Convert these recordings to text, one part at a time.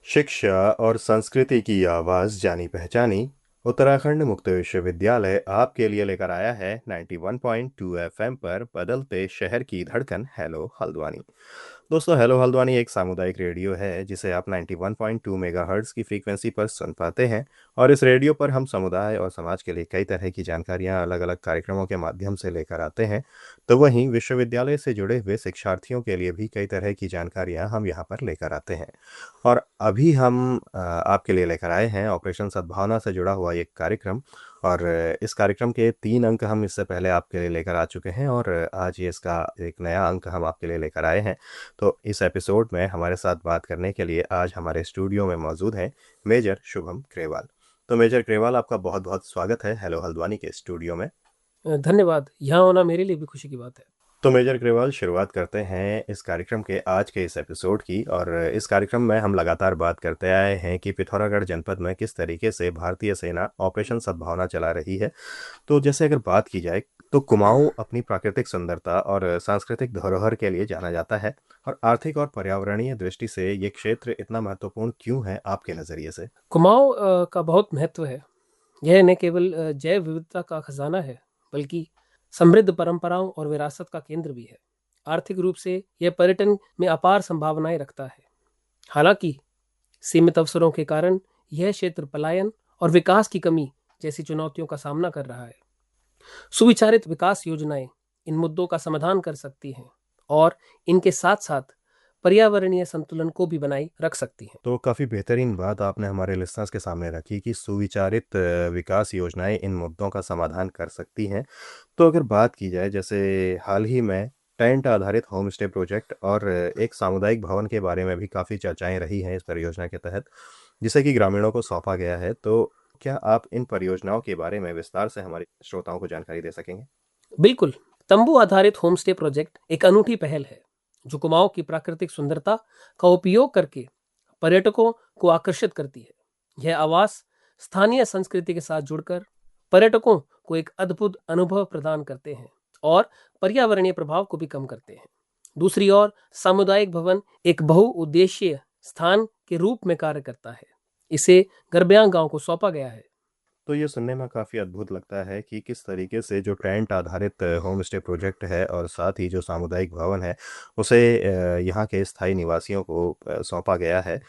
शिक्षा और संस्कृति की आवाज़ जानी पहचानी उत्तराखंड मुक्त विश्वविद्यालय आपके लिए लेकर आया है 91.2 एफएम पर बदलते शहर की धड़कन हेलो हल्द्वानी। दोस्तों, हेलो हल्द्वानी एक सामुदायिक रेडियो है जिसे आप 91.2 मेगाहर्ट्ज़ की फ्रीक्वेंसी पर सुन पाते हैं। और इस रेडियो पर हम समुदाय और समाज के लिए कई तरह की जानकारियां अलग अलग कार्यक्रमों के माध्यम से लेकर आते हैं। तो वहीं विश्वविद्यालय से जुड़े हुए शिक्षार्थियों के लिए भी कई तरह की जानकारियां हम यहाँ पर लेकर आते हैं। और अभी हम आपके लिए लेकर आए हैं ऑपरेशन सद्भावना से जुड़ा हुआ एक कार्यक्रम। और इस कार्यक्रम के 3 अंक हम इससे पहले आपके लिए लेकर आ चुके हैं और आज ये इसका एक नया अंक हम आपके लिए लेकर आए हैं। तो इस एपिसोड में हमारे साथ बात करने के लिए आज हमारे स्टूडियो में मौजूद हैं मेजर शुभम ग्रेवाल। तो मेजर ग्रेवाल, आपका बहुत बहुत स्वागत है हेलो हल्द्वानी के स्टूडियो में। धन्यवाद। यहाँ होना मेरे लिए भी खुशी की बात है। तो मेजर ग्रेवाल, शुरुआत करते हैं इस कार्यक्रम के आज के इस एपिसोड की। और इस कार्यक्रम में हम लगातार बात करते आए हैं कि पिथौरागढ़ जनपद में किस तरीके से भारतीय सेना ऑपरेशन सद्भावना चला रही है। तो जैसे अगर बात की जाए तो कुमाऊं अपनी प्राकृतिक सुंदरता और सांस्कृतिक धरोहर के लिए जाना जाता है। और आर्थिक और पर्यावरणीय दृष्टि से ये क्षेत्र इतना महत्वपूर्ण क्यों है आपके नज़रिए से? कुमाऊँ का बहुत महत्व है। यह न केवल जैव विविधता का खजाना है, बल्कि समृद्ध परंपराओं और विरासत का केंद्र भी है। आर्थिक रूप से यह पर्यटन में अपार संभावनाएं रखता है। हालांकि सीमित अवसरों के कारण यह क्षेत्र पलायन और विकास की कमी जैसी चुनौतियों का सामना कर रहा है। सुविचारित विकास योजनाएं इन मुद्दों का समाधान कर सकती हैं और इनके साथ साथ पर्यावरणीय संतुलन को भी बनाए रख सकती हैं। तो काफ़ी बेहतरीन बात आपने हमारे लिसनर्स के सामने रखी कि सुविचारित विकास योजनाएं इन मुद्दों का समाधान कर सकती हैं। तो अगर बात की जाए, जैसे हाल ही में टेंट आधारित होम स्टे प्रोजेक्ट और एक सामुदायिक भवन के बारे में भी काफ़ी चर्चाएं रही हैं इस परियोजना के तहत, जिसे कि ग्रामीणों को सौंपा गया है। तो क्या आप इन परियोजनाओं के बारे में विस्तार से हमारे श्रोताओं को जानकारी दे सकेंगे? बिल्कुल। तंबू आधारित होमस्टे प्रोजेक्ट एक अनूठी पहल है जो कुमाऊं की प्राकृतिक सुंदरता का उपयोग करके पर्यटकों को आकर्षित करती है। यह आवास स्थानीय संस्कृति के साथ जुड़कर पर्यटकों को एक अद्भुत अनुभव प्रदान करते हैं और पर्यावरणीय प्रभाव को भी कम करते हैं। दूसरी ओर सामुदायिक भवन एक बहुउद्देशीय स्थान के रूप में कार्य करता है। इसे गरब्यांग गांव को सौंपा गया है। तो ये सुनने में काफ़ी अद्भुत लगता है कि किस तरीके से जो टेंट आधारित होम स्टे प्रोजेक्ट है और साथ ही जो सामुदायिक भवन है उसे यहाँ के स्थायी निवासियों को सौंपा गया है।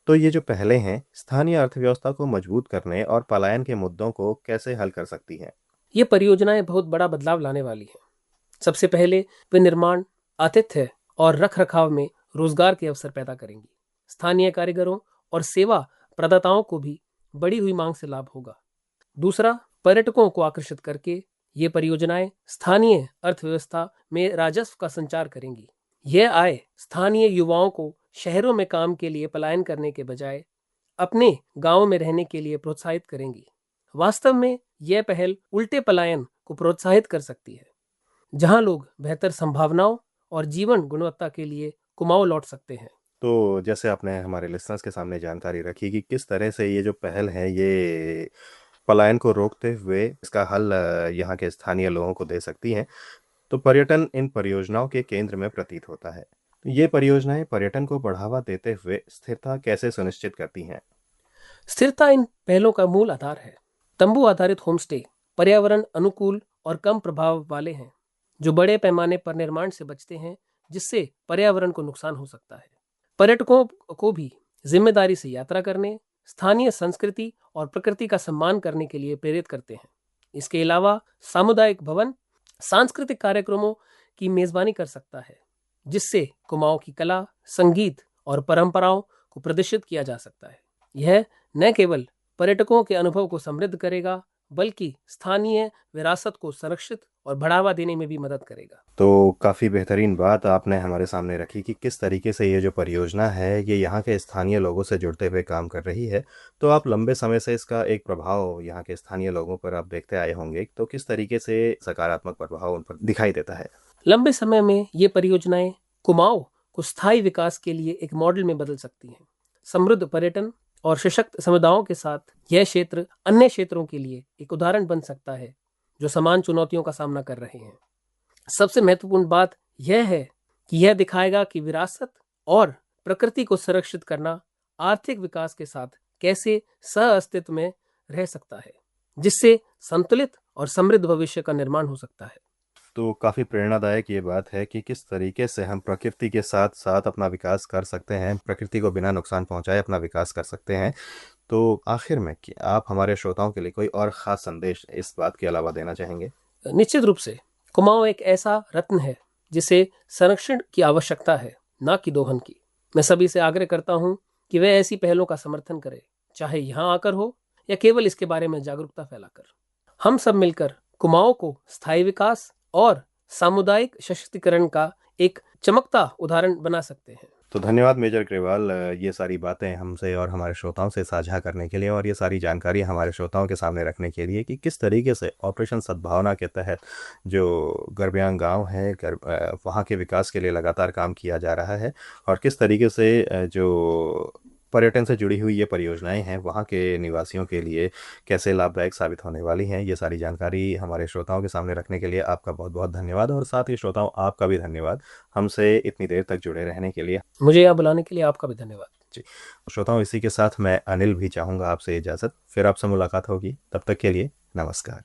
तो ये जो पहलें हैं स्थानीय अर्थव्यवस्था को मजबूत करने और पलायन के मुद्दों को कैसे हल कर सकती हैं? ये परियोजनाएं बहुत बड़ा बदलाव लाने वाली हैं। सबसे पहले वे निर्माण, आतिथ्य और रख रखाव में रोजगार के अवसर पैदा करेंगी। स्थानीय कारीगरों और सेवा प्रदाताओं को भी बढ़ी हुई मांग से लाभ होगा। दूसरा, पर्यटकों को आकर्षित करके ये परियोजनाएं स्थानीय अर्थव्यवस्था में राजस्व का संचार करेंगी। यह आय स्थानीय युवाओं को शहरों में काम के लिए पलायन करने के बजाय अपने गांव में रहने के लिए प्रोत्साहित करेंगी। वास्तव में यह पहल उल्टे पलायन को प्रोत्साहित कर सकती है, जहां लोग बेहतर संभावनाओं और जीवन गुणवत्ता के लिए कुमाऊं लौट सकते हैं। तो जैसे आपने हमारे लिसनर्स के सामने जानकारी रखी कि किस तरह से ये जो पहल है ये पलायन को रोकते हुए इसका हल यहाँ के स्थानीय लोगों को दे सकती हैं। तो पर्यटन इन परियोजनाओं के केंद्र में प्रतीत होता है। तो ये परियोजनाएं पर्यटन को बढ़ावा देते हुए स्थिरता कैसे सुनिश्चित करती हैं? स्थिरता इन पहलों का मूल आधार है। तंबू आधारित होमस्टे पर्यावरण अनुकूल और कम प्रभाव वाले हैं, जो बड़े पैमाने पर निर्माण से बचते हैं, जिससे पर्यावरण को नुकसान हो सकता है। पर्यटकों को भी जिम्मेदारी से यात्रा करने, स्थानीय संस्कृति और प्रकृति का सम्मान करने के लिए प्रेरित करते हैं। इसके अलावा सामुदायिक भवन सांस्कृतिक कार्यक्रमों की मेजबानी कर सकता है, जिससे कुमाऊं की कला, संगीत और परंपराओं को प्रदर्शित किया जा सकता है। यह न केवल पर्यटकों के अनुभव को समृद्ध करेगा, बल्कि स्थानीय विरासत को संरक्षित और बढ़ावा देने में भी मदद करेगा। तो काफ़ी बेहतरीन बात आपने हमारे सामने रखी कि किस तरीके से ये जो परियोजना है ये यहाँ के स्थानीय लोगों से जुड़ते हुए काम कर रही है। तो आप लंबे समय से इसका एक प्रभाव यहाँ के स्थानीय लोगों पर आप देखते आए होंगे, तो किस तरीके से सकारात्मक प्रभाव उन पर दिखाई देता है? लंबे समय में ये परियोजनाएं कुमाऊं को स्थायी विकास के लिए एक मॉडल में बदल सकती हैं। समृद्ध पर्यटन और सशक्त समुदायों के साथ यह क्षेत्र अन्य क्षेत्रों के लिए एक उदाहरण बन सकता है, जो समान चुनौतियों का सामना कर रहे हैं। सबसे महत्वपूर्ण बात यह है कि यह दिखाएगा कि विरासत और प्रकृति को संरक्षित करना आर्थिक विकास के साथ कैसे सह अस्तित्व में रह सकता है, जिससे संतुलित और समृद्ध भविष्य का निर्माण हो सकता है। तो काफ़ी प्रेरणादायक ये बात है कि किस तरीके से हम प्रकृति के साथ साथ अपना विकास कर सकते हैं, प्रकृति को बिना नुकसान पहुंचाए अपना विकास कर सकते हैं। तो आखिर में कि आप हमारे श्रोताओं के लिए कोई और ख़ास संदेश इस बात के अलावा देना चाहेंगे? निश्चित रूप से कुमाऊं एक ऐसा रत्न है जिसे संरक्षण की आवश्यकता है, ना कि दोहन की। मैं सभी से आग्रह करता हूं कि वे ऐसी पहलों का समर्थन करें, चाहे यहां आकर हो या केवल इसके बारे में जागरूकता फैलाकर। हम सब मिलकर कुमाऊं को स्थायी विकास और सामुदायिक सशक्तिकरण का एक चमकता उदाहरण बना सकते हैं। तो धन्यवाद मेजर ग्रेवाल, ये सारी बातें हमसे और हमारे श्रोताओं से साझा करने के लिए और ये सारी जानकारी हमारे श्रोताओं के सामने रखने के लिए कि किस तरीके से ऑपरेशन सद्भावना के तहत जो गरब्यांग गांव है वहाँ के विकास के लिए लगातार काम किया जा रहा है और किस तरीके से जो पर्यटन से जुड़ी हुई ये परियोजनाएं हैं वहाँ के निवासियों के लिए कैसे लाभदायक साबित होने वाली हैं। ये सारी जानकारी हमारे श्रोताओं के सामने रखने के लिए आपका बहुत बहुत धन्यवाद और साथ ही श्रोताओं आपका भी धन्यवाद हमसे इतनी देर तक जुड़े रहने के लिए। मुझे यहाँ बुलाने के लिए आपका भी धन्यवाद। जी श्रोताओं, इसी के साथ मैं अनिल भी चाहूँगा आपसे इजाज़त, फिर आपसे मुलाकात होगी, तब तक के लिए नमस्कार।